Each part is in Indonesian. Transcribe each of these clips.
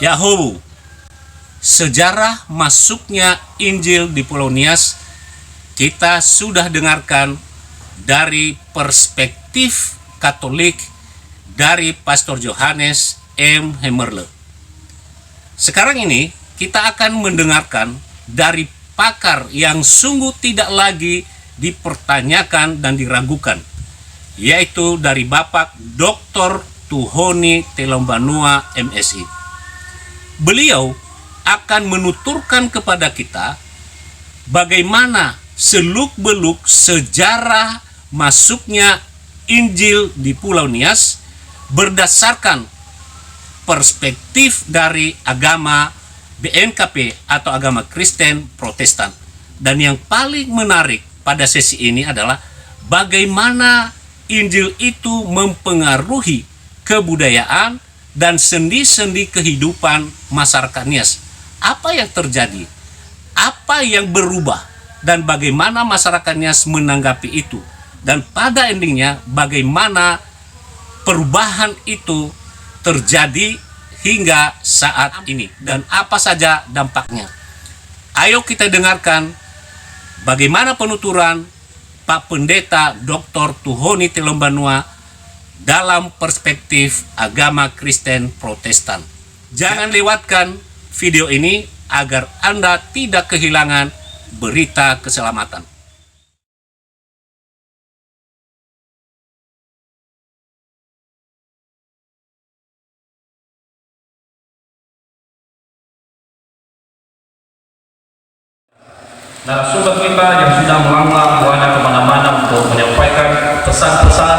Yahoo, sejarah masuknya Injil di Pulau Nias kita sudah dengarkan dari perspektif Katolik dari Pastor Johannes M. Hemmerle. Sekarang ini kita akan mendengarkan dari pakar yang sungguh tidak lagi dipertanyakan dan diragukan, yaitu dari Bapak Dr. Tuhoni Telombanua MSI. Beliau akan menuturkan kepada kita bagaimana seluk-beluk sejarah masuknya Injil di Pulau Nias berdasarkan perspektif dari agama BNKP atau agama Kristen Protestan. Dan yang paling menarik pada sesi ini adalah bagaimana Injil itu mempengaruhi kebudayaan dan sendi-sendi kehidupan masyarakat Nias. Apa yang terjadi? Apa yang berubah? Dan bagaimana masyarakat Nias menanggapi itu? Dan pada endingnya bagaimana perubahan itu terjadi hingga saat ini dan apa saja dampaknya. Ayo kita dengarkan bagaimana penuturan Pak Pendeta Dr. Tuhoni Telombanua dalam perspektif agama Kristen Protestan. Jangan lewatkan video ini agar Anda tidak kehilangan berita keselamatan. Narasumber kita yang sudah melanglang buana kemana-mana untuk menyampaikan pesan-pesan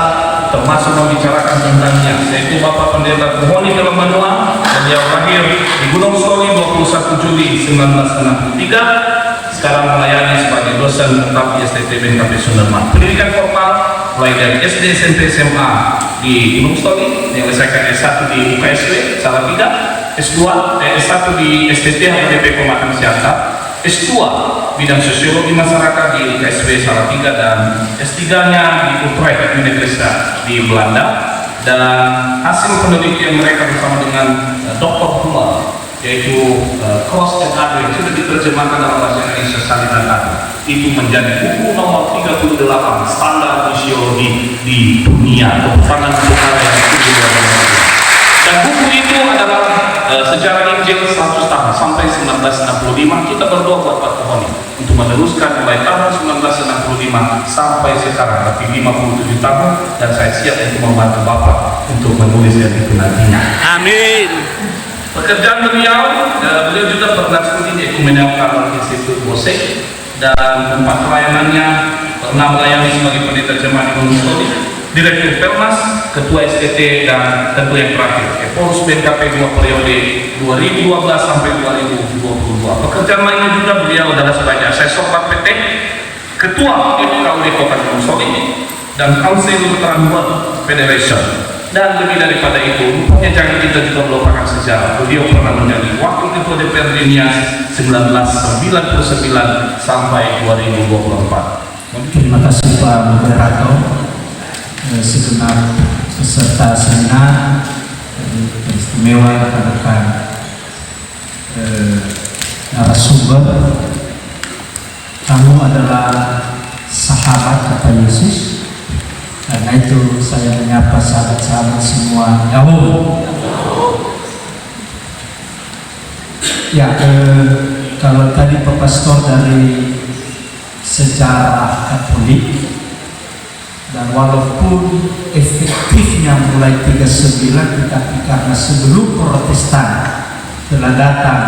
termasuk membicarakan tentangnya, yaitu Bapak Pendeta Tuhoni Telombanua, beliau lahir di Gunung Soli 21 Juli 1963, sekarang melayani sebagai dosen tetap di STT BNKP Sunderman. Pendidikan formal mulai dari SD, SMP, SMA di Gunung Soli, menyelesaikan S1 di UKSW Salatiga, S1 di STT HPDP Pematang Siantar, S2 bidang sosiologi masyarakat di UKSW Salatiga, dan S3-nya di Utrecht Universitas di Belanda. Dan hasil penelitian mereka bersama dengan Dr. Hummel, yaitu Cross and Other, yang sudah diterjemahkan dalam bahasa Indonesia Salin dan Other, itu menjadi buku nomor 38 standar fisiologi di dunia, peperangan negara yang tinggi. Dan buku itu adalah sejarah Injil 100 tahun sampai 1965. Kita berdoa buat Pak Tuhoni untuk meneruskan mulai tahun 1965 sampai sekarang, tapi 57 tahun, dan saya siap untuk membantu Bapak untuk menulis yang itu nantinya. Amin. Pekerjaan beliau juga pernah studi di Ekumenikal Institut Bose, dan tempat pelayanannya pernah melayani sebagai pendeta jemaat di Gunung Soli, Direktur Pelmas, Ketua STT, dan tentu yang terakhir Pengurus BNKP 2 periode 2012 sampai 2022. Pekerjaan lainnya juga beliau adalah sebagai asesor PT, Ketua FKUD Kota Gunung Soli, dan Council Lutheran World Federation. Dan lebih daripada itu, rupanya jangan kita juga melupakan sejarah. Beliau pernah menjadi Wakil Ketua DPRD Nias 1999 sampai 2024. Terima kasih Pak Moderator, segenap peserta seminar, istimewa rekan-rekan narasumber. Kamu adalah sahabat kata Yesus, karena itu saya menyapa sahabat-sahabat semua. Yahoo. Ya, kalau tadi Pak Pastor dari sejarah Katolik, dan walaupun efektifnya mulai 39, tetapi karena sebelum Protestan telah datang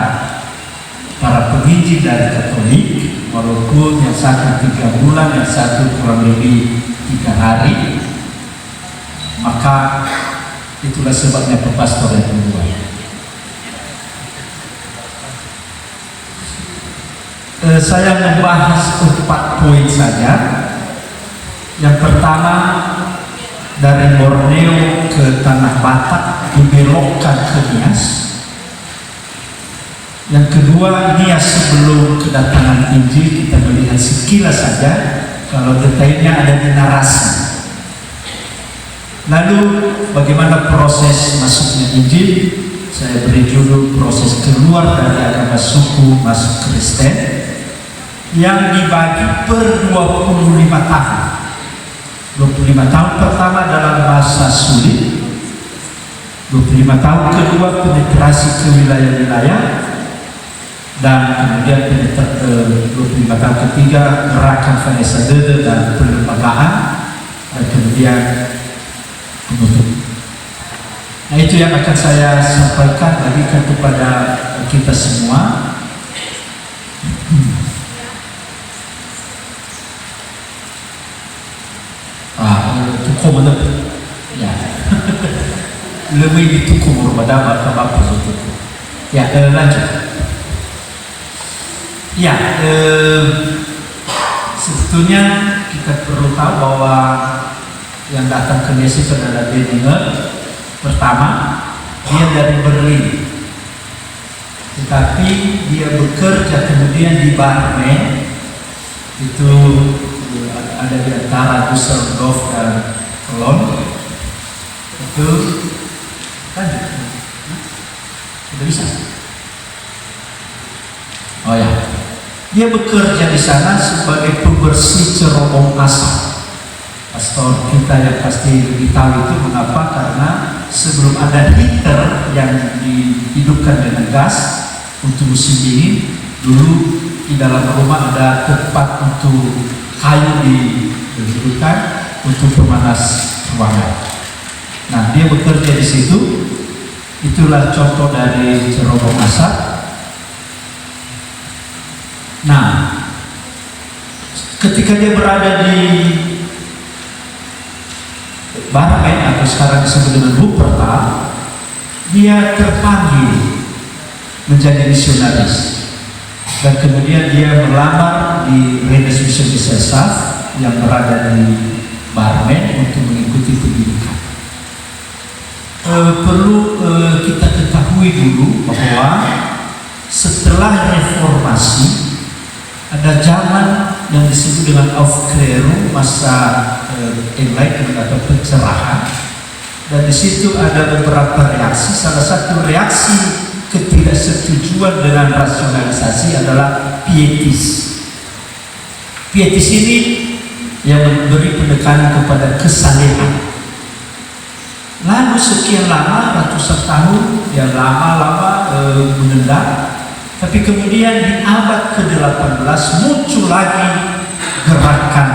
para penginjil dari Katolik, walaupun yang satu 3 bulan, yang satu kurang lebih 3 hari, maka itulah sebabnya Pak Pastor yang kedua. Saya membahas 4 poin saja. Yang pertama, dari Borneo ke Tanah Batak dibelokkan ke Nias. Yang kedua, Nias sebelum kedatangan Injil, kita melihat sekilas saja, kalau detailnya ada di narasi. Lalu bagaimana proses masuknya Injil, saya beri judul proses keluar dari agama suku masuk Kristen yang dibagi per 25 tahun. 25 tahun pertama dalam masa sulit, 25 tahun kedua penetrasi ke wilayah-wilayah, dan kemudian 25 tahun ketiga gerakan Vanessa Dede dan pelembagaan, dan kemudian penutup. Nah, itu yang akan saya sampaikan bagikan kepada kita semua. Tuko mana? Ya, lebih itu kumur pada apa itu. Ya, lanjut. Ya, sebetulnya kita perlu tahu bahwa yang datang ke Indonesia itu adalah Denninger. Pertama, dia dari Berlin, tetapi dia bekerja kemudian di Barmen, itu ada di antara Düsseldorf dan Cologne. Itu lanjut, sudah bisa. Oh ya, dia bekerja di sana sebagai pembersih cerobong asap. Pastor kita yang pasti lebih tahu itu mengapa, karena sebelum ada heater yang dihidupkan dengan gas untuk musim dingin, dulu di dalam rumah ada tempat untuk kayu dihidupkan untuk pemanas ruangan. Nah, dia bekerja di situ. Itulah contoh dari cerobong asap. Nah, ketika dia berada di Barmen atau sekarang disebut dengan Wuppertal, dia terpanggil menjadi misionaris, dan kemudian dia melamar di Redesmissiongesellschaft yang berada di Barmen untuk mengikuti pendidikan. Perlu kita ketahui dulu bahwa setelah reformasi ada zaman yang disebut dengan Aufklärung, masa Enlightenment atau pencerahan, dan di situ ada beberapa reaksi. Salah satu reaksi ketidaksetujuan dengan rasionalisasi adalah pietis. Pietis ini yang memberi penekanan kepada kesalehan. Lalu sekian lama, ratusan tahun, ya lama-lama mengendap. Tapi kemudian di abad ke-18 muncul lagi gerakan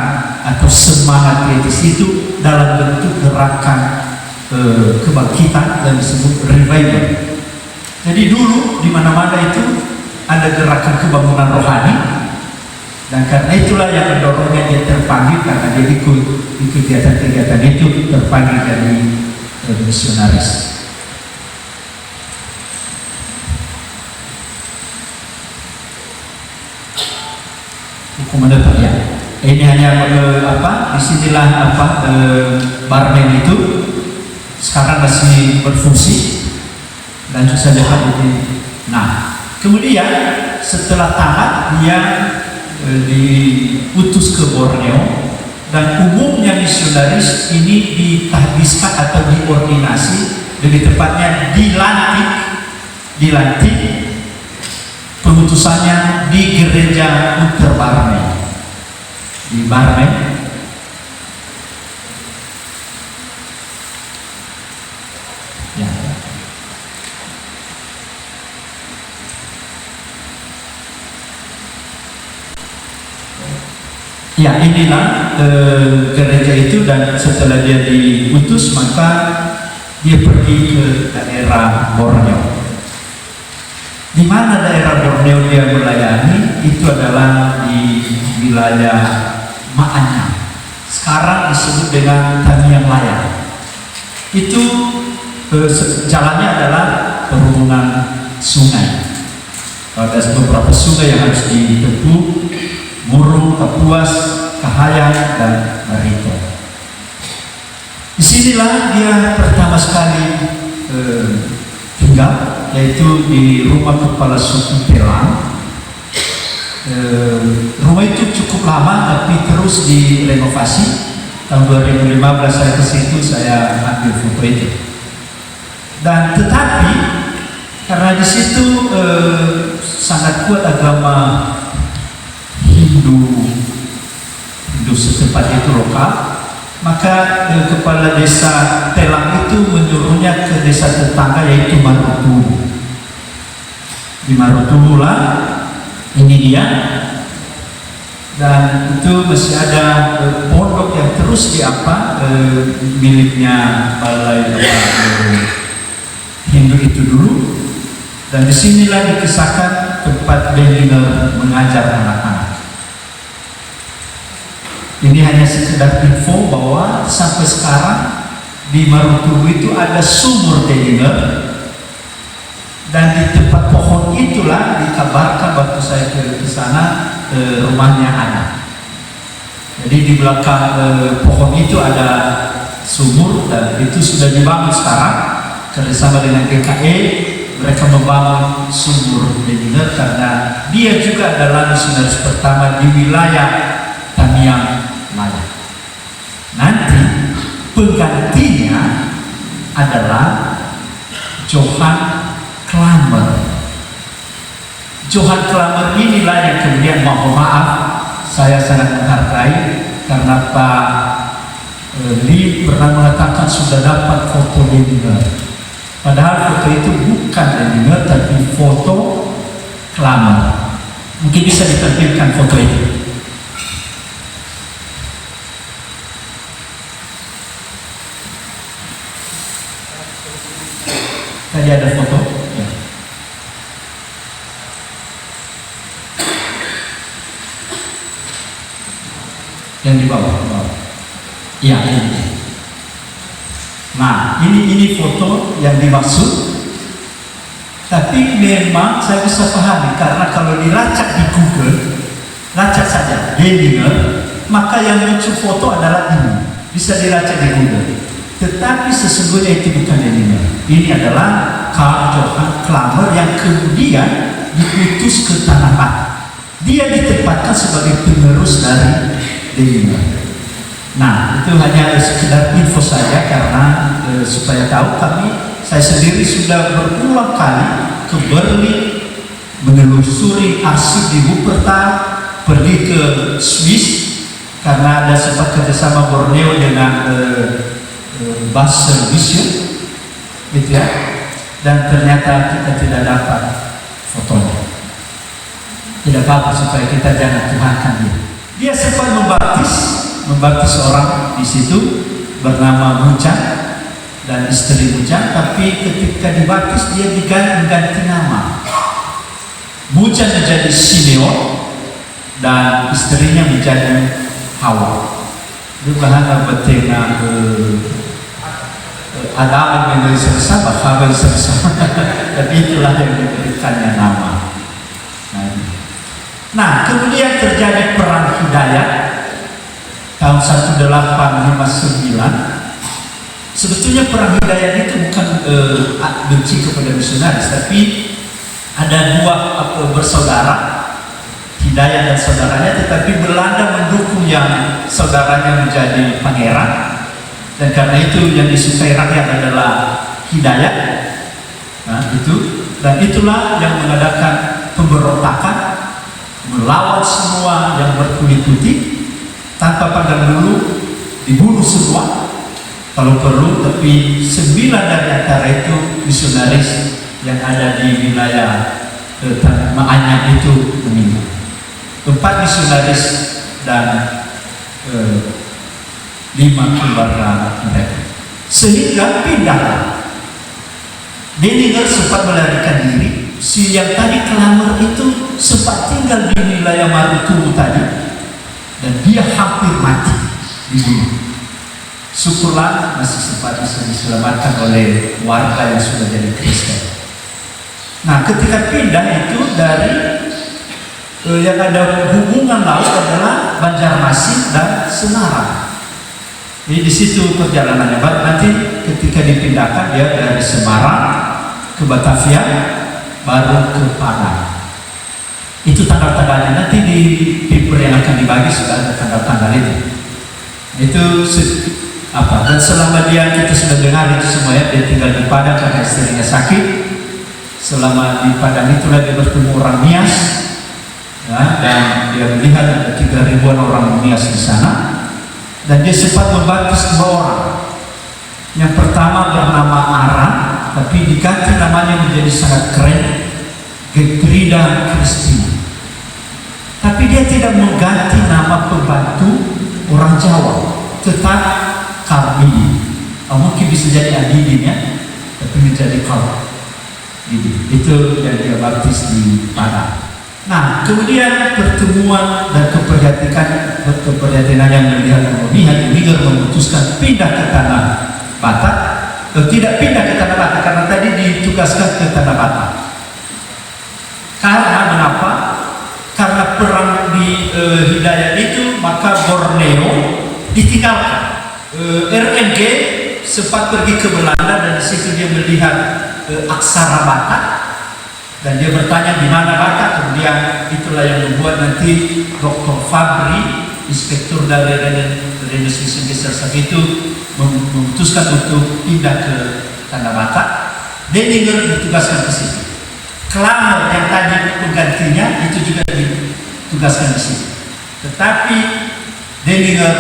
atau semangat pietis itu dalam bentuk gerakan kebangkitan yang disebut revival. Jadi dulu di mana-mana itu ada gerakan kebangunan rohani, dan karena itulah yang mendorongnya dia terpanggil, karena dia ikut di kegiatan-kegiatan itu, terpanggil dari misionaris. Hukum mendapat ya. Ini hanya disinilah Barmen itu sekarang masih berfungsi. Lanjut saja Pak. Nah, kemudian setelah tamat dia diutus ke Borneo, dan umumnya misionaris ini ditahbiskan atau diordinasi, lebih tepatnya dilantik pengutusannya di gereja Unterbarmen di Barmen. Ya. Ya, inilah gereja itu, dan setelah dia diutus maka dia pergi ke daerah Borneo. Di mana daerah Borneo dia melayani itu adalah di wilayah Maanyang, sekarang disebut dengan Tamiang Layang. Itu jalannya adalah perhubungan sungai. Ada beberapa sungai yang harus ditempuh: Murung, Kapuas, Kahayang, dan Marito. Disinilah dia pertama sekali tinggal, yaitu di rumah kepala suku Pelang. Rumah itu cukup lama tapi terus direnovasi. Tahun 2015 saya ke situ, saya ambil foto itu. Dan tetapi Karena di situ sangat kuat agama Hindu setempat itu lokal, maka kepala desa Telang itu menyuruhnya ke desa tetangga yaitu Marutulu. Di Marutulu lah ini dia, dan itu masih ada pondok yang terus miliknya balai Hindu itu dulu, dan disinilah dikisahkan tempat Denninger mengajar anak-anak. Ini hanya sekedar info bahwa sampai sekarang di Marutulu itu ada sumur Denninger, dan di tempat pohon itulah dikabarkan waktu saya ke sana rumahnya ada. Jadi di belakang pohon itu ada sumur, dan itu sudah dibangun sekarang kerjasama dengan GKE. Mereka membangun sumur Denninger karena dia juga adalah misionaris pertama di wilayah Tamiang Maya. Nanti penggantinya adalah Johan Klamer. Johan Klamer inilah yang kemudian, mohon maaf, saya sangat menghargai karena Pak Lee pernah mengatakan sudah dapat foto Denninger. Padahal foto itu bukan Denninger tapi foto Klamer. Mungkin bisa ditampilkan foto itu. Tadi ada foto. Ya. Yang di bawah. Iya, ini. Nah, ini foto yang dimaksud. Tapi memang saya bisa pahami karena kalau dilacak di Google, lacak saja Denninger, maka yang muncul foto adalah ini. Bisa dilacak di Google. Tetapi sesungguhnya itu bukan Denninger. Ini adalah Karl Johan Klamer yang kemudian diutus ke Tanah Batu. Dia ditempatkan sebagai penerus dari Denninger. Nah, itu hanya sekedar info saja karena supaya tahu saya sendiri sudah berulang kali ke Berlin menelusuri arsip di Wuppertal, pergi ke Swiss karena ada sempat kerjasama Borneo dengan Basel Mission, gitu ya. Dan ternyata kita tidak dapat fotonya. Tidak apa-apa supaya kita jangan tuhankan dia. Dia sempat membaptis orang di situ bernama Mucan dan istri Mucan, tapi ketika dibaptis dia diganti nama. Mucan menjadi Simeon dan istrinya menjadi Hawa. Itu bahasa betina Adam menjadi bersama, Hawa bersama. Tapi itulah yang diberikannya nama. Nah, kemudian terjadi perang Hidayat tahun 1859. Sebetulnya perang Hidayat itu bukan benci kepada misionaris, tapi ada dua bersaudara, Hidayat dan saudaranya, tetapi Belanda mendukung yang saudaranya menjadi pangeran, dan karena itu yang disukai rakyat adalah Hidayat. Nah, dan itulah yang mengadakan pemberontakan, melawan semua yang berkulit putih tanpa pandang bulu, dibunuh semua kalau perlu. Tapi 9 dari antara itu misionaris yang ada di wilayah Maanyam itu meninggal. 4 misionaris dan 5 keluarga mereka. Sehingga pindah. Denninger sempat melarikan diri. Si yang tadi Klamer itu sempat tinggal di wilayah Marutulu tadi, dan dia hampir mati dibunuh. Syukurlah masih sempat bisa diselamatkan oleh warga yang sudah jadi Kristen. Nah, ketika pindah itu dari yang ada hubungan laut adalah Banjarmasin dan Semarang. Jadi di situ perjalanannya. Nanti ketika dipindahkan dia dari Semarang ke Batavia, baru ke Padang. Itu tanggal-tanggalnya, nanti di paper yang akan dibagi sudah ada tanggal-tanggal itu. Dan selama kita sudah dengar itu semua ya, dia tinggal di Padang karena istrinya sakit. selama di Padang itulah dia bertemu orang Nias, ya, dan dia melihat ada 3.000-an orang Nias di sana, dan dia sempat membaptis 2 orang. Yang pertama bernama Ara, tapi diganti namanya menjadi sangat keren, Getrida Christina. Tapi dia tidak mengganti nama pembantu orang Jawa, tetap Karmini. Mungkin bisa jadi Adidin ya, tapi menjadi Karmini. Itu yang dia baptis di Padang. Nah, kemudian pertemuan dan keprihatinan yang melihat Romihan Iniger memutuskan pindah ke Tanah Batak. Tidak pindah ke Tanah Batak karena tadi ditugaskan ke Tanah Batak. Karena mengapa? Karena perang di Hidayat itu, maka Borneo ditinggalkan. RMG sempat pergi ke Belanda dan di situ dia melihat aksara Batak dan dia bertanya di mana Batak. Kemudian itulah yang membuat nanti Dr. Fabri, inspektur dari Rennes Mission Desa itu memutuskan untuk pindah ke Tanah Batak. Denninger ditugaskan ke situ. Klamer yang tadi penggantinya itu juga ditugaskan di situ. Tetapi Denninger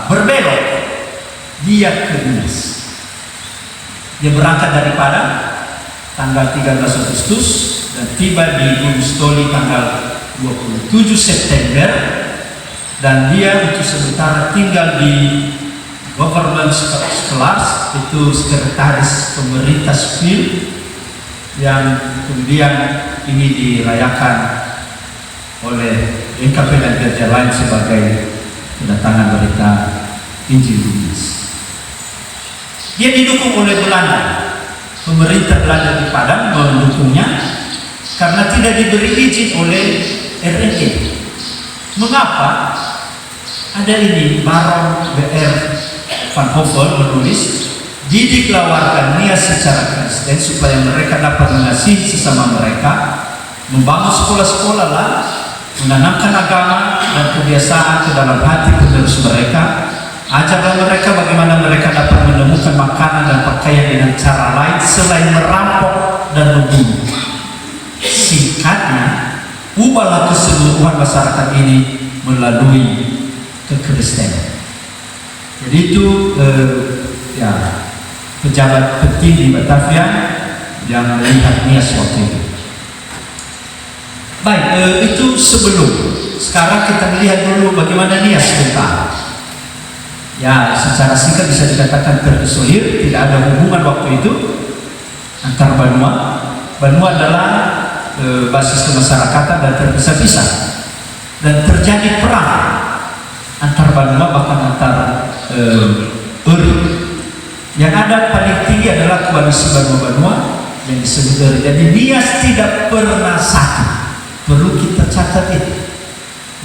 berbelok, dia ke Nias. Dia berangkat dari Padang tanggal 13 Agustus dan tiba di Gunung Stoli tanggal 27 September, dan dia untuk sementara tinggal di government class, itu sekretaris pemerintah sipil, yang kemudian ini dirayakan oleh NKP dan gereja lain sebagai kedatangan berita Injil Lukas. Dia didukung oleh Belanda. Pemerintah Belanda di Padang mendukungnya karena tidak diberi izin oleh RNG. Mengapa? Ada ini Baron BR Van Hovel menulis, didikelawarkan Nias secara Kristen supaya mereka dapat mengasihi sesama mereka, membangun sekolah-sekolah lah, menanamkan agama dan kebiasaan ke dalam hati penerus mereka. Ajarlah mereka bagaimana mereka dapat menemukan makanan dan pakaian dengan cara lain selain merampok dan membunuh. Singkatnya, ubahlah keseluruhan masyarakat ini melalui kekristenan. Jadi itu pejabat penting di Batavia yang melihat Nias waktu itu. Baik, itu sebelum. Sekarang kita melihat dulu bagaimana Nias sebentar. Ya, secara singkat bisa dikatakan terisolir, tidak ada hubungan waktu itu antar Banua. Banua adalah basis kemasyarakatan dan terpisah-pisah, dan terjadi perang antar Banua, bahkan antar Uri. Yang ada paling tinggi adalah koalisi Banua yang disebut Uri. Jadi Nias tidak pernah satu. Perlu kita catat itu.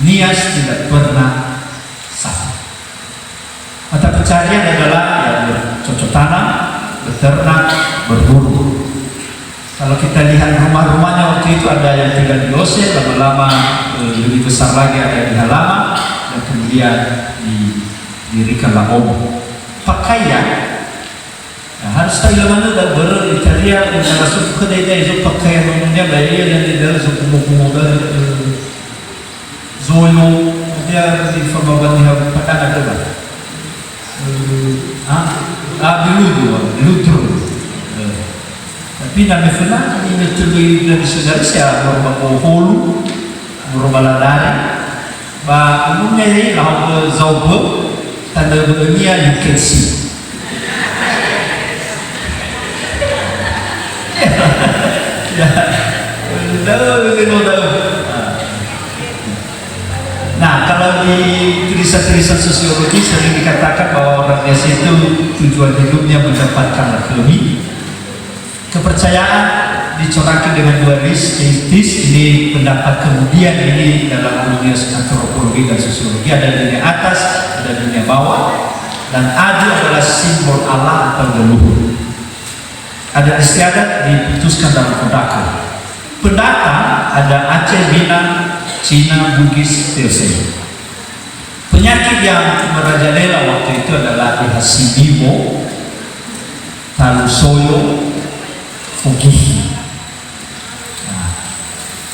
Nias tidak pernah satu. Mata pencarian adalah bercocok tanam, beternak, berburu. Kalau kita lihat rumah-rumahnya waktu itu, ada yang tinggal di Ose, lama-lama lebih besar lagi ada di halaman, dan kemudian didirikanlah Om. Pakaian harus tahu mana dan Italia yang masuk ke daerah itu pakaian umumnya bayar yang di dalam suku-suku Zoyo dia di Formaban di Padang ada Lutro. Tapi nama fana ini terlebih dari saudara saya norma Holu, norma Ladari. Bah umumnya ini laut Zauber tanda dunia you can see. Nah, kalau di tulisan-tulisan sosiologi sering dikatakan bahwa orang Nias itu tujuan hidupnya mendapatkan ekonomi. Kepercayaan dicorakkan dengan dualistis. Ini pendapat kemudian ini dalam dunia antropologi dan sosiologi, ada dunia atas, ada dunia bawah, dan adu adalah simbol Allah atau leluhur. Ada istiadat diputuskan dalam kodaka. Pendatang ada Aceh, Minang, Cina, Bugis, Teosel. Penyakit yang merajalela waktu itu adalah Hasibibo, Talusoyo, Ogihi. Nah,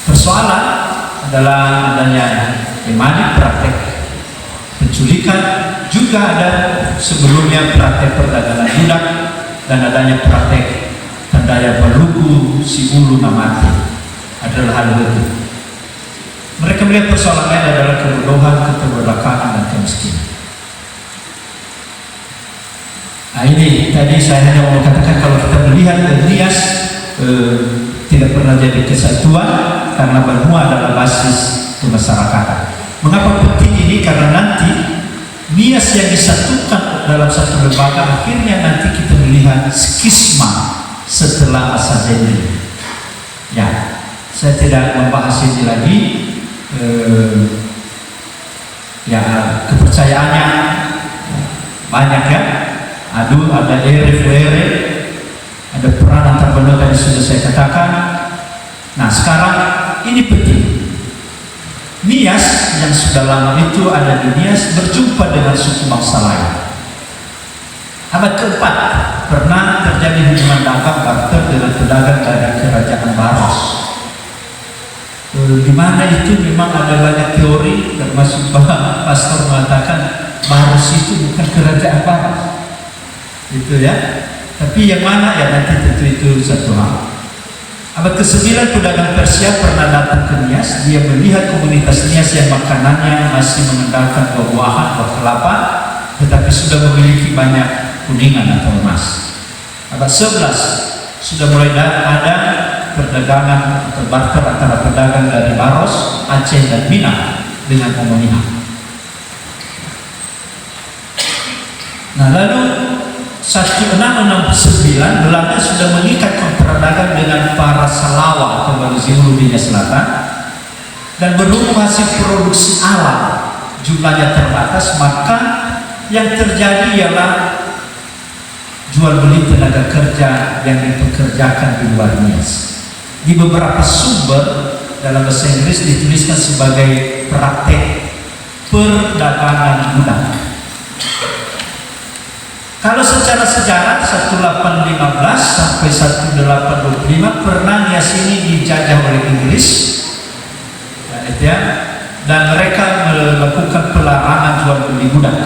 persoalan adalah adanya emani praktek penculikan, juga ada sebelumnya praktek perdagangan budak, dan adanya praktek tandaya Baluku si ulu namati adalah hal itu. Mereka melihat persoalan lain adalah kebodohan, keterbelakangan, dan kemiskinan. Nah ini tadi saya hanya mau katakan, kalau kita melihat Nias tidak pernah jadi kesatuan karena Banua adalah basis kemasyarakatan. Mengapa penting ini? Karena nanti Nias yang disatukan dalam satu lembaga, akhirnya nanti kita melihat skisma setelah masa Zaini. Ya, saya tidak membahas ini lagi. Ya, kepercayaannya banyak ya. Aduh, ada ere, ada peran antar benua yang sudah saya katakan. Nah, sekarang ini penting. Nias yang sudah lama itu ada di Nias berjumpa dengan suku bangsa lain. Abad keempat pernah terjadi hubungan dagang barter dengan pedagang dari kerajaan Baros. Di mana itu memang ada banyak teori, termasuk pastor mengatakan Baros itu bukan kerajaan Baros. Itu ya. Tapi yang mana ya nanti tentu itu satu hal. Abad ke-9 pedagang Persia pernah datang ke Nias. Dia melihat komunitas Nias yang makanannya masih mengandalkan buah-buahan, buah kelapa, tetapi sudah memiliki banyak kuningan atau emas. Abad 11 sudah mulai ada perdagangan atau barter antara pedagang dari Baros, Aceh, dan Minang dengan Omonia. Nah, lalu 1669 Belanda sudah mengikat perdagangan dengan para Salawa atau Malusia Hulu Nias Selatan, dan berhubung hasil produksi alam jumlahnya terbatas, maka yang terjadi ialah jual beli tenaga kerja yang dipekerjakan di luar Nias. Di beberapa sumber dalam bahasa Inggris dituliskan sebagai praktek perdagangan budak. Kalau secara sejarah 1815 sampai 1825 pernah Nias ini dijajah oleh Inggris, dan mereka melakukan pelarangan jual beli budak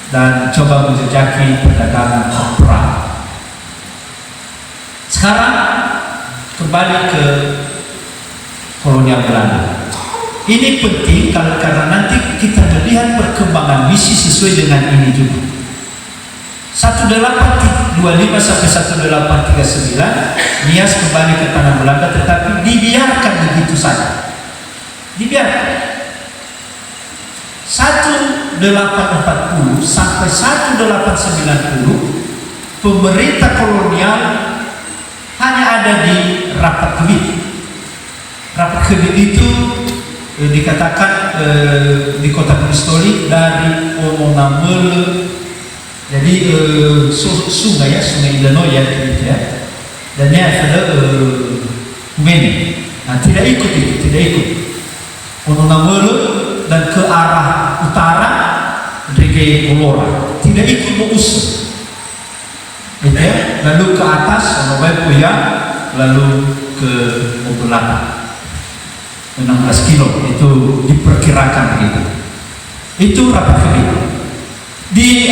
dan coba menjejaki perdagangan perang. Sekarang kembali ke kolonial Belanda. Ini penting karena nanti kita melihat perkembangan misi sesuai dengan ini juga. 1825 sampai 1839 Nias kembali ke tanah Belanda, tetapi dibiarkan begitu saja. Dibiarkan. 1840 sampai 1890 pemerintah kolonial hanya ada di Rapat Kebit. Rapat Kebit itu dikatakan di kota Kristoli dari Omonamele. Jadi sungai Illinois ya, gitu ya. Dan ini adalah Humene. Nah, tidak ikut itu, tidak ikut. Omonamele dan ke arah utara Drege Olora, tidak ikut Mousel. Gitu ya. Lalu ke atas Onowepuya, lalu ke Obelata. 16 kilo itu diperkirakan begitu. Itu Rapat Kebit. Di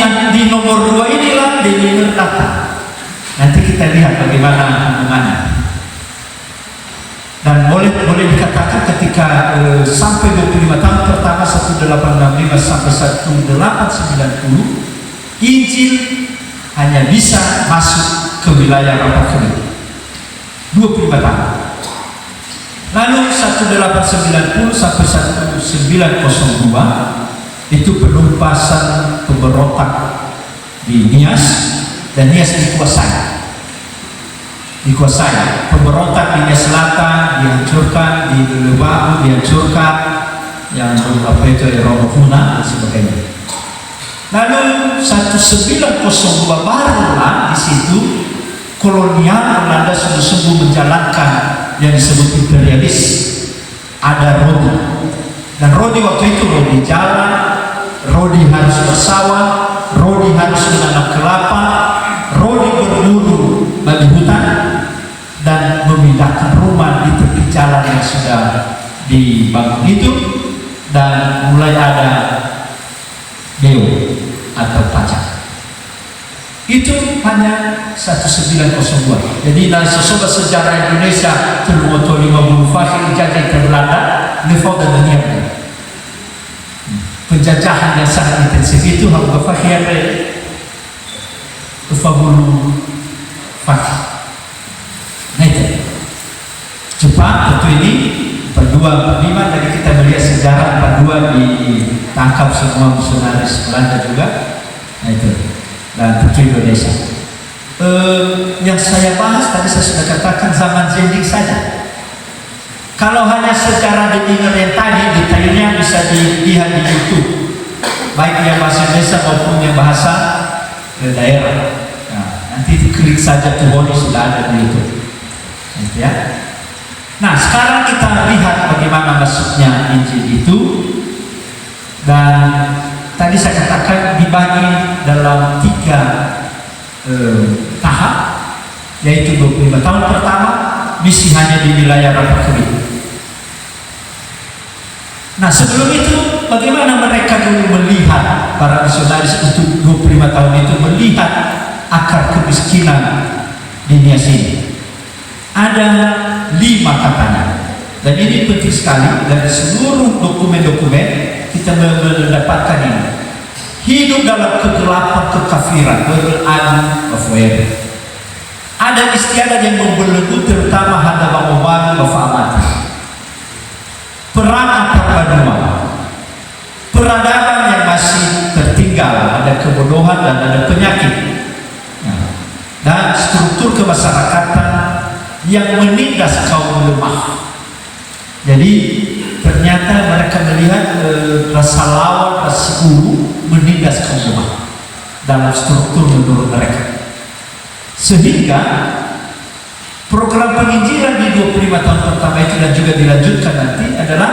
nomor 2 inilah Deliver Data. Nanti kita lihat bagaimana hubungannya. Dan boleh dikatakan ketika sampai 25 tahun pertama 1865 sampai 1890 Injil hanya bisa masuk ke wilayah Rapat Kebit. 25 tahun. Lalu 1890 sampai 1902 itu penumpasan pemberontak di Nias, dan Nias dikuasai. Pemberontak di Nias Selatan dihancurkan, di Lebahu dihancurkan, yang beberapa itu Eronohuna dan sebagainya. Lalu 1902 barulah di situ kolonial Belanda sungguh-sungguh menjalankan yang disebut imperialis. Ada Rodi, dan Rodi waktu itu Rodi jalan, Rodi harus bersawah, Rodi harus menanam kelapa, Rodi berburu babi hutan, di tepi jalan yang sudah dibangun itu, dan mulai ada deo atau pajak. Itu hanya 1902. Jadi dari sesobat sejarah Indonesia termoto 50 fakir jajah ke Belanda, level dan dunia. Penjajahan yang sangat intensif itu harus fakir kefabulu fakir. Nah itu Jepang tentu ini 42-45, tadi kita melihat sejarah 42 ditangkap semua misionaris Belanda juga. Nah itu, dan tentu Indonesia. Yang saya bahas tadi saya sudah katakan zaman Zendik saja. Kalau hanya secara dengar yang tadi, detailnya bisa dilihat di YouTube, baik yang bahasa Indonesia maupun yang bahasa daerah. Nah, nanti klik saja Tuhoni, sudah ada di YouTube. Gitu ya. Nah, sekarang kita lihat bagaimana masuknya Injil itu. Dan tadi saya katakan dibagi dalam 3 tahap, yaitu 25 tahun pertama misi hanya di wilayah Rapakuri. Nah, sebelum itu bagaimana mereka dulu melihat, para misionaris untuk 25 tahun itu melihat akar kemiskinan di Nias ini? Ada 5 katanya, dan ini penting sekali. Dari seluruh dokumen-dokumen kita mendapatkan ini: hidup dalam kegelapan kekafiran, beradu bafoer. Ada istiadat yang membelenggu, terutama hadap Omar Bapak Amati. Perang antar benua, peradaban yang masih tertinggal, ada kebodohan dan ada penyakit, dan struktur kemasyarakatan yang menindas kaum lemah. Jadi ternyata mereka melihat rasa lawan, rasa ulu menindas kaum lemah dalam struktur menurut mereka. Sehingga program penginjilan di 25 tahun pertama itu, dan juga dilanjutkan nanti, adalah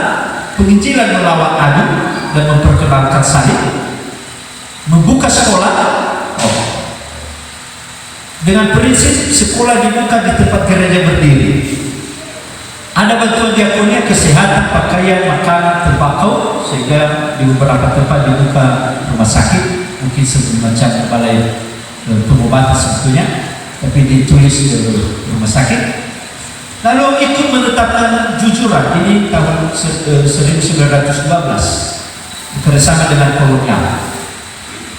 penginjilan melawan adu dan memperkenalkan salib, membuka sekolah dengan prinsip sekolah dibuka di tempat gereja berdiri. Ada bantuan diakonia, kesehatan, pakaian, makanan, tembakau, sehingga di beberapa tempat dibuka rumah sakit, mungkin semacam balai pengobatan sebetulnya, tapi ditulis rumah sakit. Lalu ikut menetapkan jujuran, ini tahun 1912, bekerjasama dengan kolonial.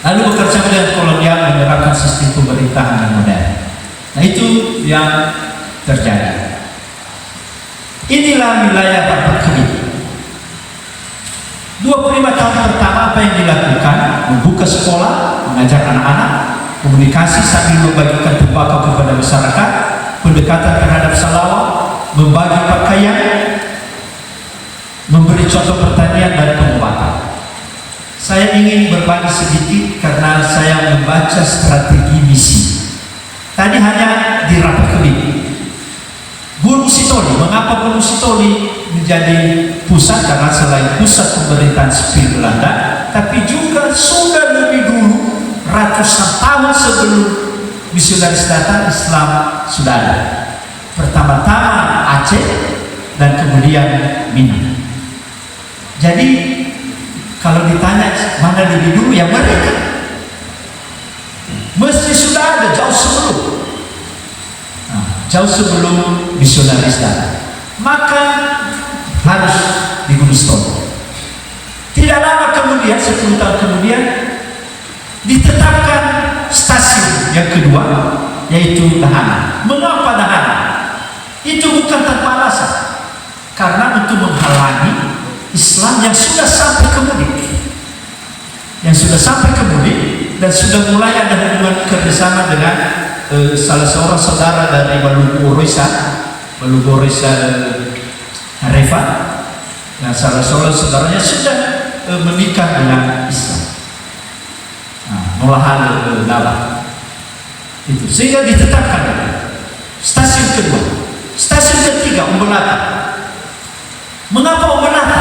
Lalu bekerjasama dengan kolonial menerapkan sistem pemerintahan yang modern. Nah, itu yang terjadi. Inilah wilayah Rapakuri. 25 tahun pertama apa yang dilakukan? Membuka sekolah, mengajar anak-anak, komunikasi sambil membagikan tembakau kepada masyarakat, pendekatan terhadap salawat, membagi pakaian, memberi contoh pertanian dan pengobatan. Saya ingin berbagi sedikit karena saya membaca strategi misi. Tadi hanya di Rapakuri. Gunung Sitoli, mengapa Gunung Sitoli menjadi pusat? Karena selain pusat pemerintahan sipil Belanda, tapi juga sudah lebih dulu, ratusan tahun sebelum misionaris datang, Islam sudah ada. Pertama-tama Aceh dan kemudian Minang. Jadi kalau ditanya mana lebih dulu, ya mereka. Mesti sudah ada jauh sebelum. Jauh sebelum misionaris datang. Maka harus di Gunung Sitoli. Tidak lama kemudian, 10 tahun kemudian, ditetapkan stasiun yang kedua, yaitu Dahana. Mengapa Dahana? Itu bukan tanpa alasan, karena untuk menghalangi Islam yang sudah sampai ke Mudik, dan sudah mulai ada hubungan kerjasama dengan salah seorang saudara dari Maluku Orisa Harefa. Nah, salah seorang saudaranya sudah menikah dengan Islam. Molahan Lala itu, sehingga ditetapkan stasiun kedua. Stasiun ketiga Umbelata. Mengapa Umbelata?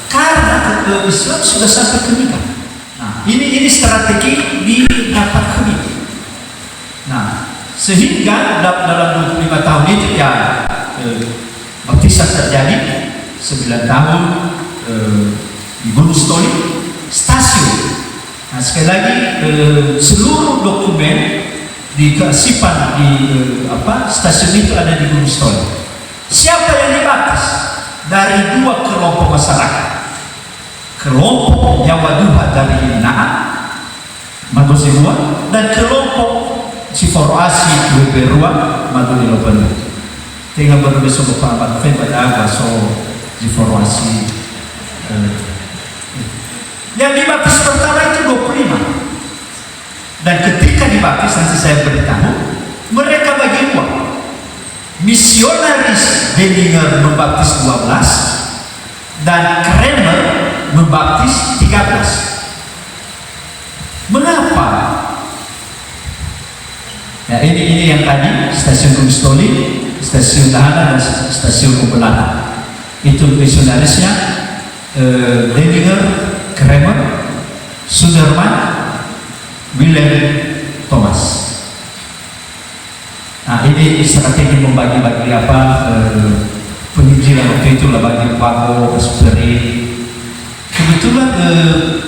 Karena Islam sudah sampai ke Minang. Nah, ini strategi di Rapakuri. Nah, sehingga dalam 25 tahun itu ya baptisan terjadi 9 tahun di Gunung Stoli stasiun. Nah, sekali lagi seluruh dokumen disimpan di stasiun itu ada di Gunung Stoli. Siapa yang dibaptis? Dari 2 kelompok masyarakat. Kelompok Yawaduha dari Naat, Madosibua, dan kelompok Siforoasi Weberua, Madonilopanu. Tinggal berbesok Bapak pada agak so Siforoasi. Yang dibaptis pertama itu 25. Dan ketika dibaptis, nanti saya beritahu, mereka bagi 2. Misionaris Denninger membaptis 12 dan Kramer membaptis 13. Mengapa? Ya, ini yang tadi stasiun Gunung Stoli, stasiun Dahana, dan stasiun Ubelana. Itu misionarisnya Denninger, Kramer, Suderman, Wilhelm Thomas. Nah, ini strategi membagi-bagi penginjilan waktu itu lah, bagi Pago, Aspirin. Kebetulan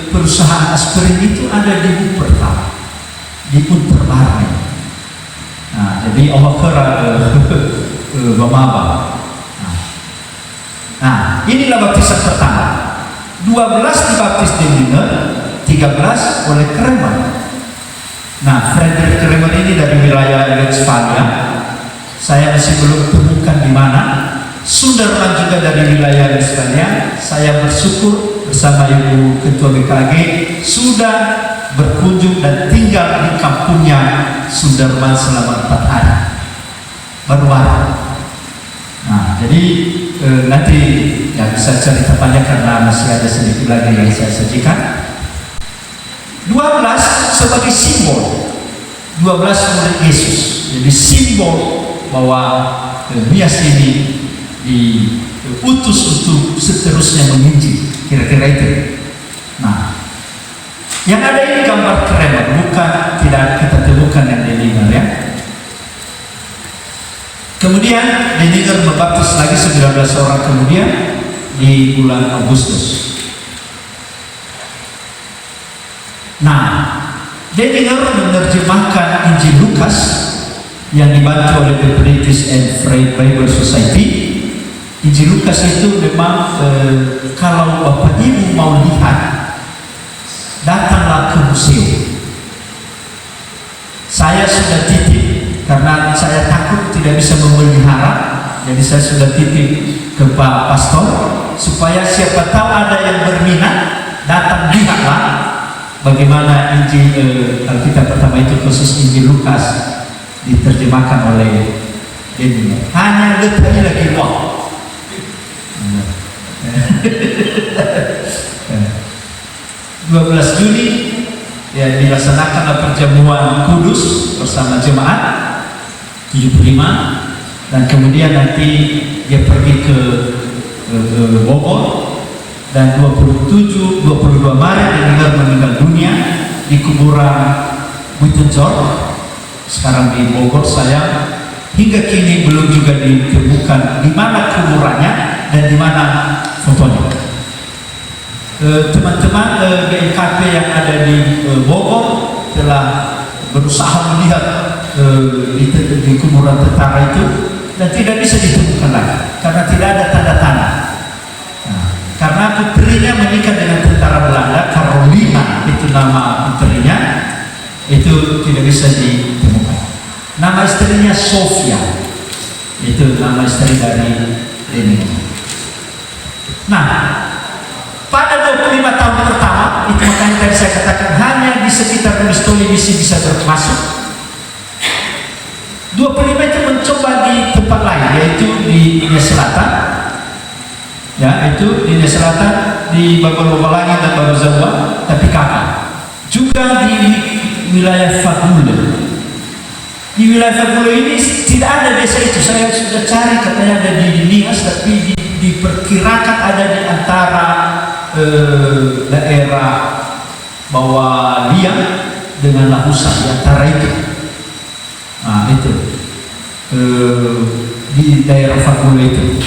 perusahaan Aspirin itu ada di Wuppertal, di Unterbarmen. Nah, jadi Awakera Bamaba. Nah, inilah baptisan pertama. 12 dibaptis Denninger, 13 oleh Kramer. Nah, Friedrich Kramer ini dari wilayah Westfalia. Saya masih belum temukan di mana. Suderman juga dari wilayah Westfalia. Saya bersyukur bersama Ibu Ketua BKG sudah berkunjung dan tinggal di kampungnya Suderman selama 4 hari. Baru-baru. Nah, jadi nanti ya bisa cerita panjang karena masih ada sedikit lagi yang saya sajikan. 12 sebagai simbol 12 murid Yesus. Jadi simbol bahwa Bias ini diutus untuk seterusnya menginjil, kira-kira itu. Nah, yang ada ini gambar Kramer, bukan, tidak kita temukan yang Denninger ya. Kemudian Denninger membaptis lagi 19 orang kemudian di bulan Agustus. Nah, Denninger menerjemahkan Injil Lukas yang dibantu oleh the British and Free Bible Society. Injil Lukas itu memang kalau Bapak Ibu mau lihat, datanglah ke museum. Saya sudah titip karena saya takut tidak bisa memelihara, jadi saya sudah titip ke Pak Pastor supaya siapa tahu ada yang berminat datang lihatlah bagaimana Injil Alkitab pertama itu, khusus Injil Lukas diterjemahkan oleh Denninger. Hanya letaknya lagi wah. 12 Juli ya dilaksanakan perjamuan kudus bersama jemaat 75, dan kemudian nanti dia pergi ke Bogor, dan 22 Maret Denninger meninggal dunia di kuburan Buitenzorg sekarang di Bogor. Saya hingga kini belum juga ditemukan di mana kuburannya dan di mana fotonya. Teman-teman GKP yang ada di Bogor telah berusaha melihat di kuburan tentara itu dan tidak bisa ditemukan lagi karena tidak ada tanda-tanda. Karena putrinya menikah dengan tentara Belanda, Carolina itu nama putrinya, itu tidak bisa ditemukan. Nama istrinya Sofia, itu nama istri dari Denninger. Nah, pada 25 tahun pertama, itu makanya tadi saya katakan hanya di sekitar Gunung Stoli bisa bermasuk. 25 itu mencoba di tempat lain, yaitu di India Selatan. Ya, itu di India Selatan, di Bagolangi dan Baruzawa, tapi kakak. Juga di wilayah Fagule. Di wilayah Fagule ini tidak ada desa itu. Saya sudah cari, katanya ada di Nias, tapi diperkirakan ada di antara daerah bawah Liang dengan Lahusa, di antara itu. Nah, itu di daerah Fagule itu.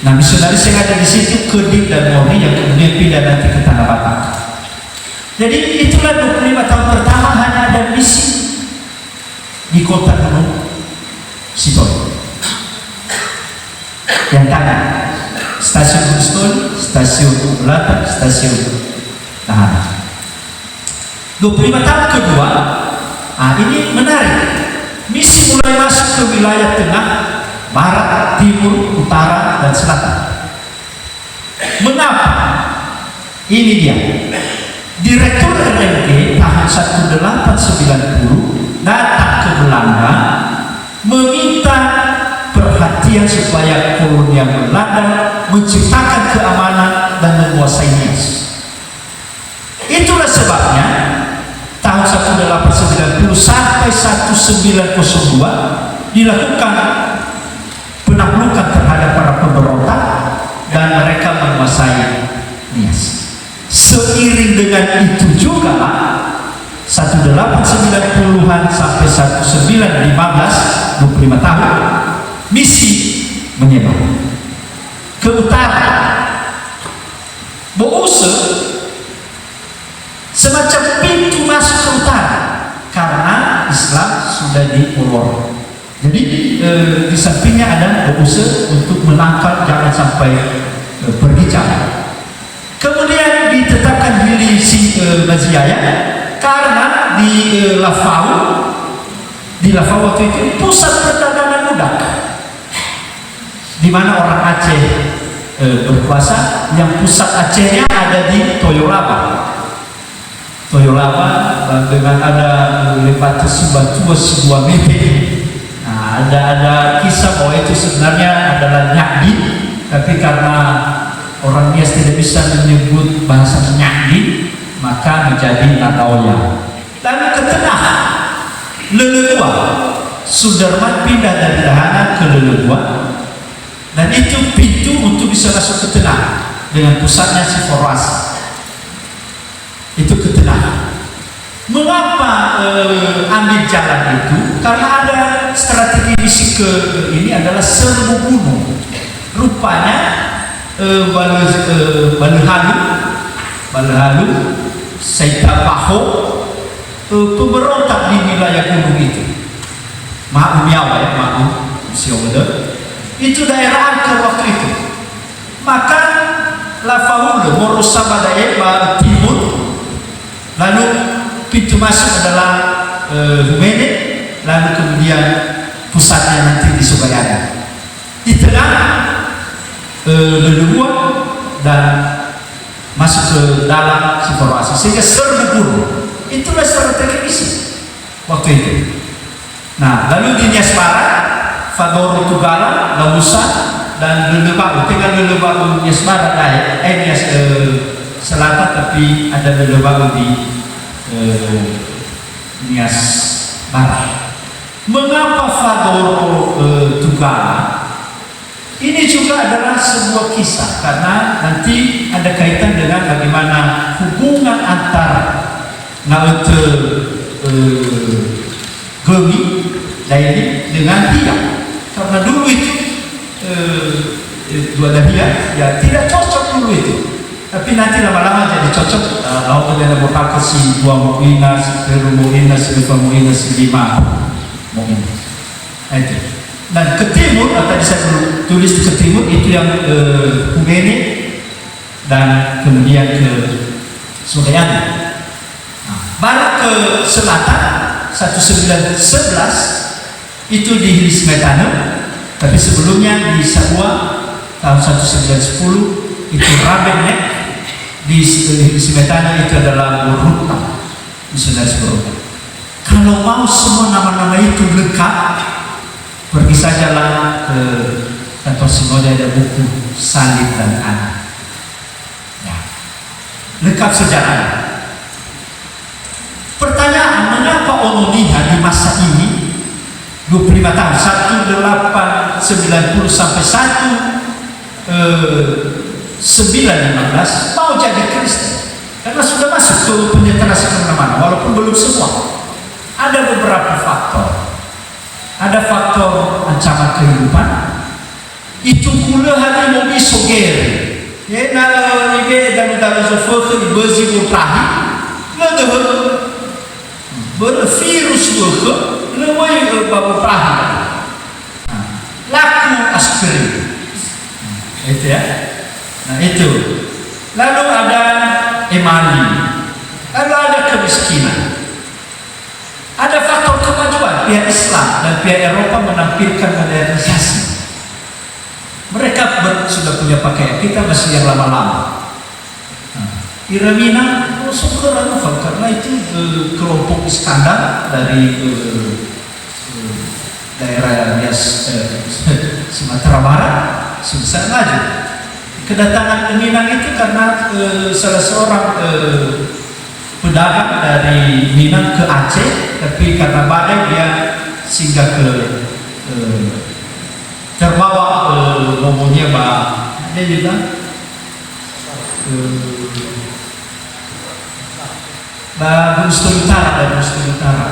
Nah, misionaris yang ada di situ Kedik dan Mori yang kemudian pindah nanti ke Tanah Batak. Jadi itulah 25 tahun pertama hanya ada misi di kota Gunung Sitoli. Yang kanan stasiun Gustol, stasiun Belanda, stasiun Tahana. 25 tahun kedua, ini menarik. Misi mulai masuk ke wilayah tengah, barat, timur, utara, dan selatan. Mengapa? Ini dia. Direktur RMG tahun 1890 datang ke Belanda meminta perhatian supaya kolonial Belanda menciptakan keamanan dan menguasai Nias. Itulah sebabnya tahun 1890 sampai 1902 dilakukan penaklukan terhadap para pemberontak dan mereka menguasai Nias. Seiring dengan itu juga 1890-an sampai 1915, 25 tahun, misi menyebar ke utara. Bouse semacam pintu masuk ke utara karena Islam sudah diulur. Jadi di sampingnya ada Bouse untuk menangkal jangan sampai pergi jauh. Kemudian ditetapkan diri si Baziaya karena di Lafau waktu itu pusat perdagangan budak, di mana orang Aceh berkuasa. Yang pusat Acehnya ada di Toyolaba dengan ada lepat sebuah sebuah mimpi. Nah, ada kisah bahwa itu sebenarnya adalah Nyakdi, tapi karena orang Nias tidak bisa menyebut bahasa Nyakdi, maka menjadi Nataoya. Lalu ke tengah Lelegua, Sudarman pindah dari Tahana ke Lelegua, dan itu pintu untuk bisa masuk ke tengah dengan pusatnya Siforwas. Itu ke tengah. Mengapa ambil jalan itu? Karena ada strategi misi ke ini adalah serbu gunung. Rupanya Balehalu, Saita Paho, pemberontak di wilayah gunung itu. Itu daerah angker waktu itu. Maka Lafaule, Morosabadaye, timur, lalu pintu masuk adalah Humene, lalu kemudian pusatnya nanti di Subayana. Di tengah Lelegua dan masuk ke dalam Siforwasi sehingga serbu gunung. Itulah strategi misi waktu itu. Nah, lalu di Nias Barat, Fadoro Tugala, Lamusa, dan Lelebau. Dengan Lelebau Nias Barat Nias Selatan, tapi ada Lelebau di Nias Barat. Mengapa Fadoro Tugala? Ini juga adalah sebuah kisah karena nanti ada kaitan dengan bagaimana hubungan antara Naute Gemi Daini dengan dia. Karena dulu itu dua Dahlia ya tidak cocok dulu itu, tapi nanti lama-lama jadi cocok. Lalu ada berkata si dua Mu'ina, si Peru Mu'ina, si Dua Mu'ina, si lima Mu'ina. Itu. Dan ke timur, tadi saya tulis ke timur itu yang Humene dan kemudian ke Subayana. Nah, barat ke selatan 1911 itu di Hilismetano, tapi sebelumnya di Sabua tahun 1910 itu Rabennek, di Hilismetano itu adalah Boruta, misionaris Boruta. Kalau mau semua nama-nama itu lengkap, pergi sajalah ke kantor Sinode, ada buku Salib dan Anak. Ya. Lengkap sejarahnya. Pertanyaan, mengapa Ononiha di masa ini 25 tahun 1890 sampai 1915 mau jadi Kristen? Karena sudah masuk ke penetrasi kemana-mana, walaupun belum semua. Ada beberapa faktor. Ada faktor ancaman kehidupan. Itu pula hari mau soger ya na ibe dan dalam sofa ke bezi mutahi na dah bervirus ke lewai babu prahi laku aspirin itu ya. Nah itu lalu ada emali, lalu ada kemiskinan, ada faktor kemajuan. Pihak Islam dan pihak Eropa menampilkan modernisasi. Mereka sudah punya pakaian, kita masih yang lama-lama. Iramina syukur karena itu kelompok Iskandar dari daerah Rias Sumatera Barat susah maju. Kedatangan Minang itu karena salah seorang pedagang dari Minang ke Aceh, tapi karena badai dia singgah ke terbawa ngomongnya dia juga Gunung Utara dan Gunung Utara.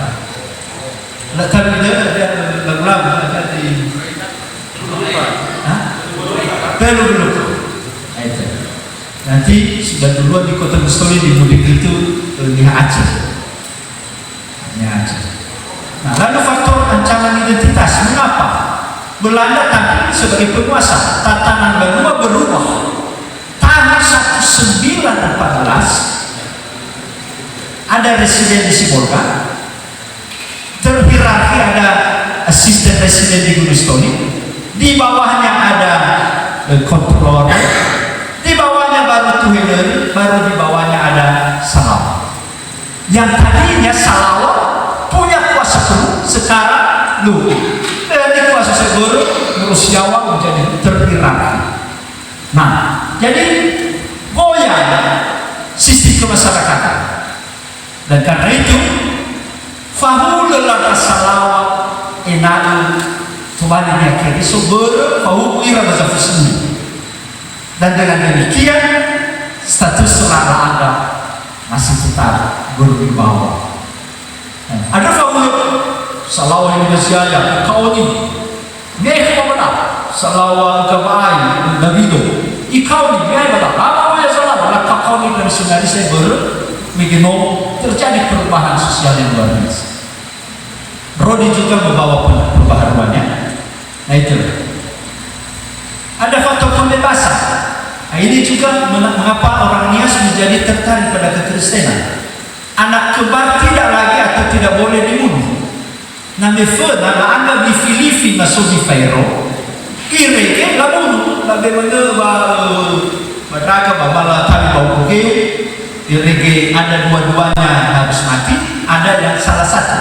Letak dia lagu-lagu ada di Belum. Nanti sudah duluan di Kota Mustoli di mudik itu di Aceh. Nah, lalu faktor ancaman identitas. Mengapa? Belanda tampil sebagai penguasa. Tatanan benua berubah. Tahun 1914 ada residen di Sibolga, terhierarki ada asisten residen di Gunung Stoli, di bawahnya ada kontrolor, di bawahnya baru Tuheleri, baru di bawahnya ada Salawa. Yang tadinya Salawa punya kuasa penuh, sekarang di kuasa segera terus Jawa menjadi terhierarki. Nah, jadi goyang sistem kemasyarakatan. Dan karena itu fahu lelaka Salawa enadu tuwalinya kiri subur fahu ira bazafusni. Dan dengan demikian status selama Anda masih tetap berwibawa. Ada fahu Salawa Indonesia yang kau ini ngeh mana Salawa kabai Davido ikau ni ngeh mana apa ya Salawa lah kau ni nasionalis saya begini terjadi perubahan sosial yang luar biasa. Rodi juga membawa perbaharuannya. Nah itu ada faktor pembebasan. Nah, ini juga mengapa orang Nias menjadi tertarik pada kekristenan. Anak kembar tidak lagi atau tidak boleh dibunuh. Nama anda di Filipina masuk di Fairo, ireke lah bunuh, lebih berdaga babala tali bau keu. Irege ada dua-duanya harus mati, ada yang salah satu.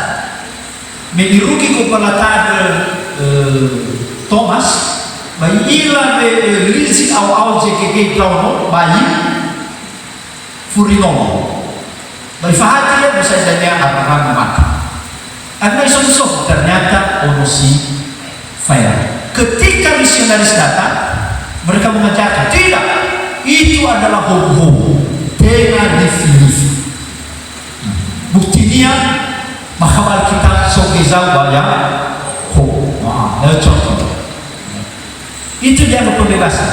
Meniruki kepala Thomas, bayi ilah lisi awal JKK Trauno, bayi Furinomo. Bayi Fahati ya bisa saja Abraham mati. Karena isu ternyata onosi fire. Ketika misionaris datang, mereka mengajarkan tidak, itu adalah homo. Dengan definisi. Buktinya mahkamah kita sogezau banyak contoh. Itu dianggap pembebasan.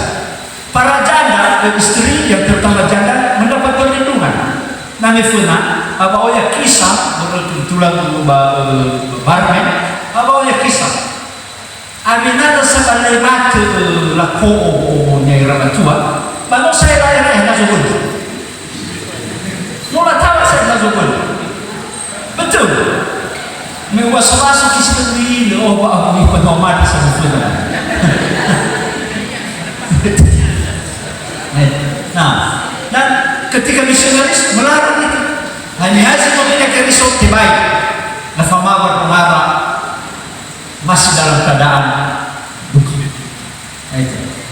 Para janda dan istri yang terutama janda mendapat perlindungan. Nami funa, abawanya kisah tulang barmen, abawanya kisah. Aminada sebagai mati lako nyai ramatua, baru saya layak nasubun. Mula tahu saya nasubun. Betul. Mewas-was kisah ini, aku ni penomad sama funa. Nah, dan ketika misionaris melarang itu, hanya hasil memiliki kerisau terbaik. Nafamawar pengarah masih dalam keadaan bukti.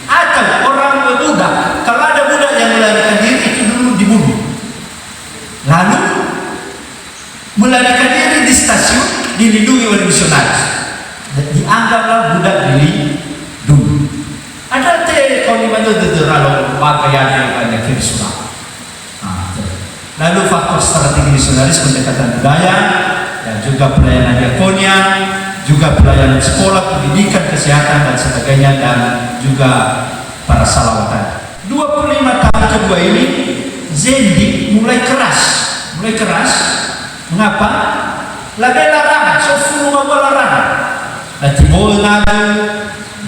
Atau orang muda, kalau ada budak yang melarikan diri itu dulu dibunuh. Lalu melarikan diri di stasiun dilindungi oleh misionaris. Dianggaplah budak dilindungi. Ada kalau di mana terlalu pakaian yang banyak kirsulah. Lalu faktor strategi misionaris pendekatan budaya dan juga pelayanan diakonia, juga pelayanan sekolah, pendidikan, kesehatan dan sebagainya, dan juga para salawatan. 25 tahun kedua ini Zendi mulai keras. Mengapa? Lagi larangan, so larangan. Dan timbul nado,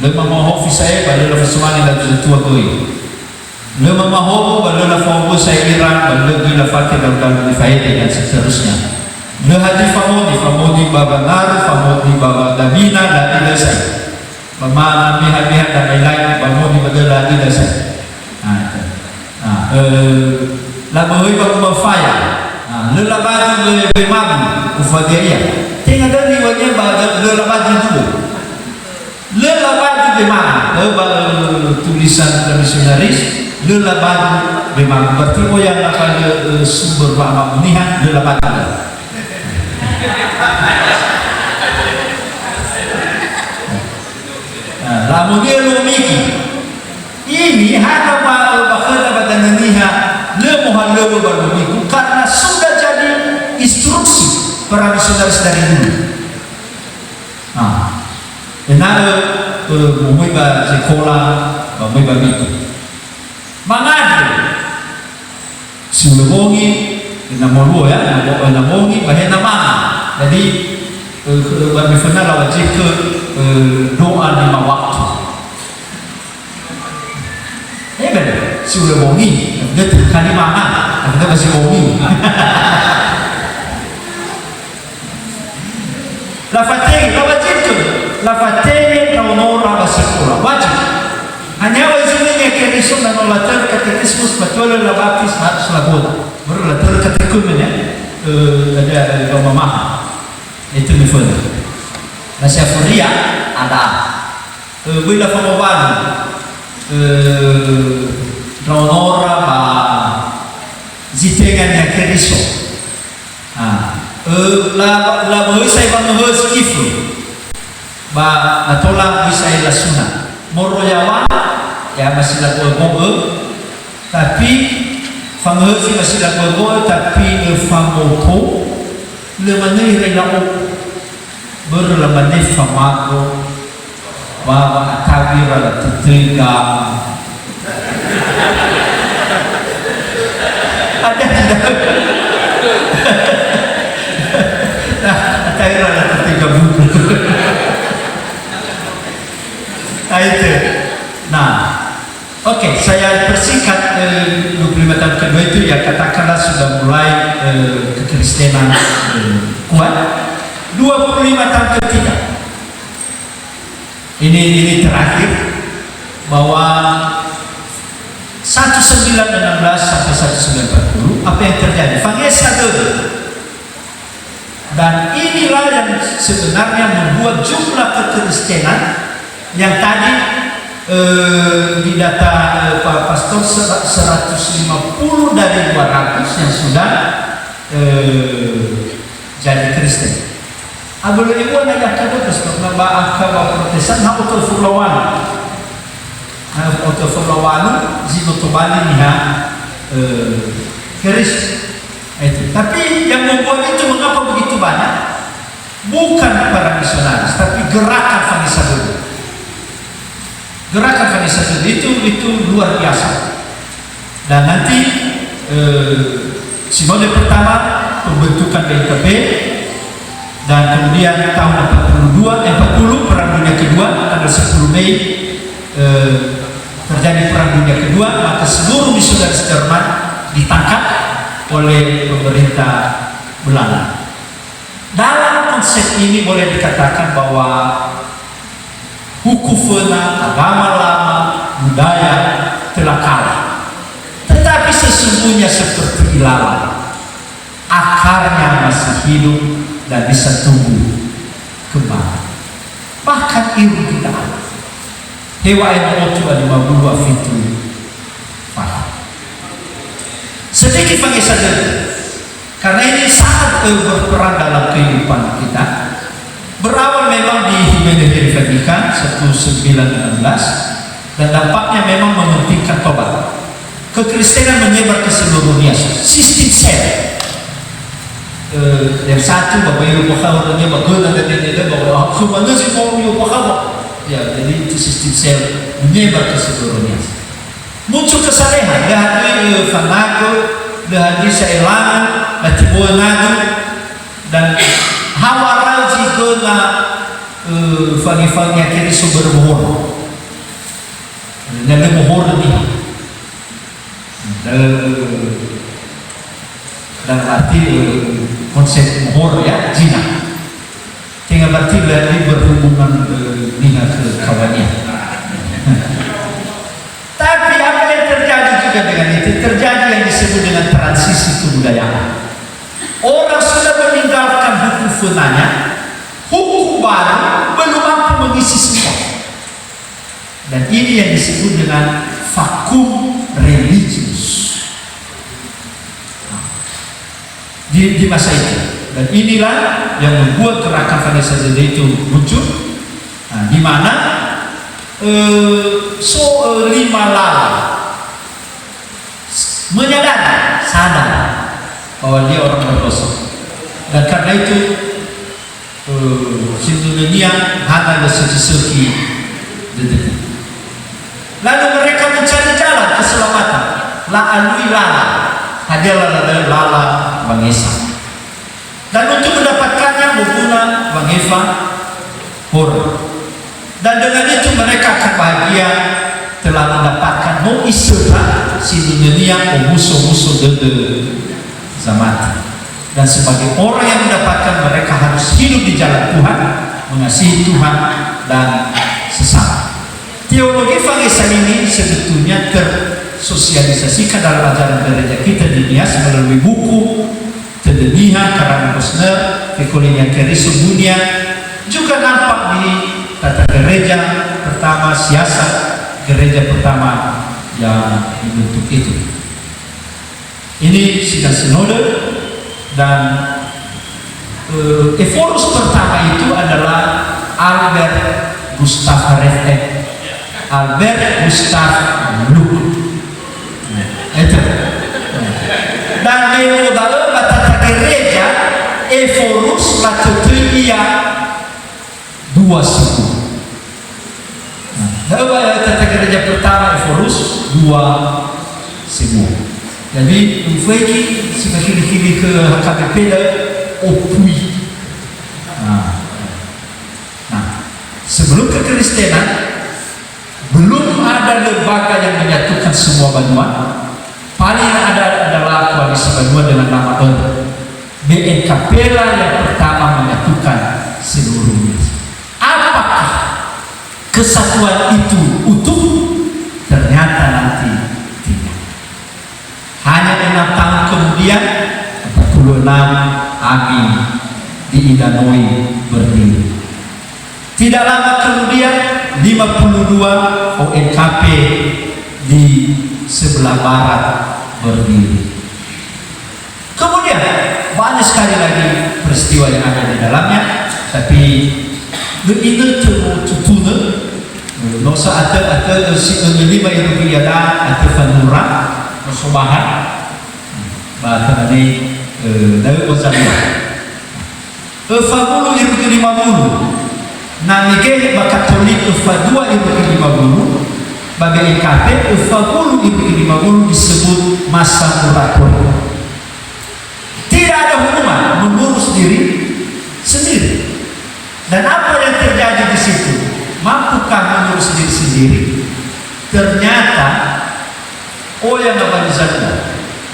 lemah mahu saya pada lepas dan tua koi. Lemah mahu pada lepas saya Iran, pada gila fakir dan difaedah dan seterusnya. Lehati famodi babangaru, famodi babadabina dan tidak saya. Pemaham mihat dan lain-lain, famodi pada tidak saya. Laboy pagmafaya, lelabadi bemabu ufadiyah. Tinggal dari wajah baga lelabadi dulu. Lelabadi bemabu, tulisan tradisionalis. Lelabadi bemabu. Berarti yang akan sumber bahasa munihan lelabadi. Lamun dia lumiki. Ini hanya bahasa badan niha lemuhan baru karena sudah jadi instruksi para misionaris dari dulu. Kenapa memuiba sekolah, memuiba itu? Mangado siulungi namolu ya, namongi bahena mana. Jadi bagi final wajib ke doa 5 waktu. Sudah bongi, dia terkali mana? Kita masih bongi. Lafateng kau nora basikura wajib. Hanya wajibnya kerisum dan olatar katekismus betul labapis harus lakukan. Berlatar katekumnya ada pemahaman itu misalnya. Nasyafuria ada. Bila pengobatan Ronora ba zitengan yang keriso. La bahasa ibang bahasa kifu. Ba natolang bahasa ilasuna. Moroyawan ya masih lakukan tapi fanghosi masih lakukan tapi fangopo lemane relao berlemane famako ba akabira la tiga ada tidak? Akabira la tiga buku. Itu. Nah, oke, saya persingkat 25 tahun kedua itu ya katakanlah sudah mulai kekristenan kuat. 25 tahun ketiga. Ini terakhir bahwa 1916 sampai 1940 apa yang terjadi? Fangesa dulu. Dan inilah yang sebenarnya membuat jumlah kekristenan yang tadi di data Pak Pastor 150 dari 200 yang sudah jadi Kristen. Abang ibu nak jaga terus nak agama Protestan nak Otofulawan, zino tobali ni keris itu. Tapi yang membuat itu mengapa begitu banyak? Bukan para misionaris, tapi gerakan Vanessa dulu. Gerakan Vanessa dulu itu luar biasa. Dan nanti sinode pertama pembentukan BKB. Dan kemudian tahun 40 Perang Dunia Kedua tanggal 10 Mei terjadi Perang Dunia Kedua, maka seluruh misionaris Jerman ditangkap oleh pemerintah Belanda. Dalam konsep ini boleh dikatakan bahwa hukum fena, agama lama, budaya telah kalah. Tetapi sesungguhnya seperti ilalang, akarnya masih hidup dan bisa tumbuh kembali. Bahkan ilmu kita ada. Hewa yang otu ada 52 fitu paham. Sedikit panggil saja, karena ini sangat berperan dalam kehidupan kita. Berawal memang di Humanitarian Vatikan 1916 dan dampaknya memang mementingkan tobat. Kekristenan menyebar ke seluruh dunia. Sistem sel. Yang satu bapak ibu pakar orangnya bagus dan dia bahwa aku mana sih mau ibu pakar Ya, jadi itu sistem sel menyebar ke seluruhnya. Muncul kesalehan, dari Fanago, dari Sailangan, dari Bonago, dan Hawaral juga fagi-fagi akhirnya sumber mohon. Dan mohon ini, dalam arti konsep mohon ya, zina. Tinggal berarti berarti berhubungan dengan ke kawannya. Tapi apa yang terjadi juga dengan itu? Terjadi yang disebut dengan transisi kebudayaan. Orang sudah meninggalkan hukum funanya, hukum baru belum mampu mengisi semua. Dan ini yang disebut dengan vakum religius di masa itu. Dan inilah yang membuat gerakan Vanessa Zede itu muncul, di mana 5 lala sadar bahwa dia orang berdosa, dan karena itu Sindonesia hanya segi dedek. Lalu mereka mencari jalan keselamatan. Alui lala, adalah lala Bangesa. Dan untuk mendapatkannya mengguna Bang Eva Hor. Dan dengan itu mereka akan bahagia telah mendapatkan isra Sindonesia musuh-musuh dede zaman. Dan sebagai orang yang mendapatkan, mereka harus hidup di jalan Tuhan, mengasihi Tuhan dan sesama. Teologi Vanessa ini sebetulnya tersosialisasikan dalam ajaran gereja kita di Nias melalui buku Tedeniha Karang Bosner, Kekolinya Keriso Bunia, juga nampak di tata gereja pertama, siasat gereja pertama yang dibentuk itu. Ini sidang sinode, dan eforus pertama itu adalah Albert Gustav Refek, Albert Gustav Luc. Itu. Dan dalam tata gereja eforus latutuia 2 suku. Dalam tata gereja pertama eforus 2 suku. Jadi ufeki sikili-kili ke HKBP opui. Nah, sebelum kekristenan belum ada lembaga yang menyatukan semua banua. Paling ada adalah koalisi banua dengan nama BNKP yang pertama menyatukan seluruhnya. Apakah kesatuan itu utuh? Ternyata nanti tidak. Hanya 6 tahun kemudian 46 AMI di Idanoi berdiri. Tidak lama kemudian 52 ONKP di sebelah barat berdiri. Kemudian banyak sekali lagi peristiwa yang ada di dalamnya, tapi ini tutune nosa ada si 5 yang ada atau fanura nosobahan bahkan ini dari Ozania Fabulu yang ke-50 namike Katolik F2 yang ke-50 bagi EKP Fabulu yang ke-50 disebut masa moratorium. Tidak ada hubungan, mengurus diri sendiri. Dan apa yang terjadi di situ? Mampukah mengurus diri sendiri? Ternyata yang nama di sana.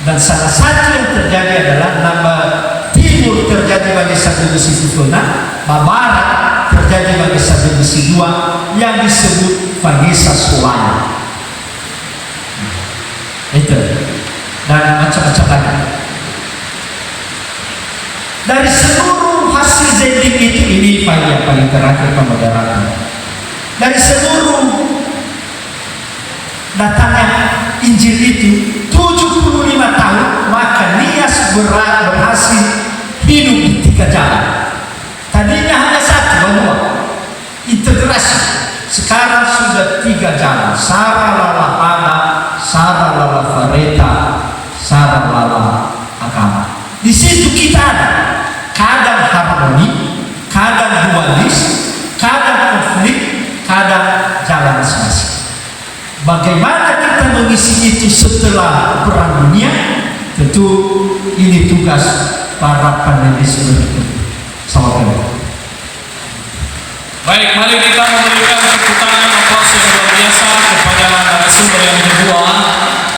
Dan salah satu yang terjadi adalah nama timur terjadi bagi satu besi Sifona, barat terjadi bagi satu besi 2 yang disebut Vanessa Solana. Itu dan macam-macam lagi. Dari seluruh hasil zending itu, ini yang paling terakhir pemoderaran. Dari seluruh datangnya Injil itu 75 tahun, maka Nias berhasil hidup di 3 jalan. Tadinya hanya 1 benua integrasi, sekarang sudah 3 jalan. Sara lala pada, Sara lala fareta, Sara lala agama. Di situ kita ada kadang harmoni, kadang dualis, kadang konflik, kadang Bagaimana kita mengisi itu setelah Perang Dunia? Tentu ini tugas para panelis berikut. Salam. Baik, mari kita memberikan tepuk tangan aplaus yang luar biasa kepada narasumber yang kedua.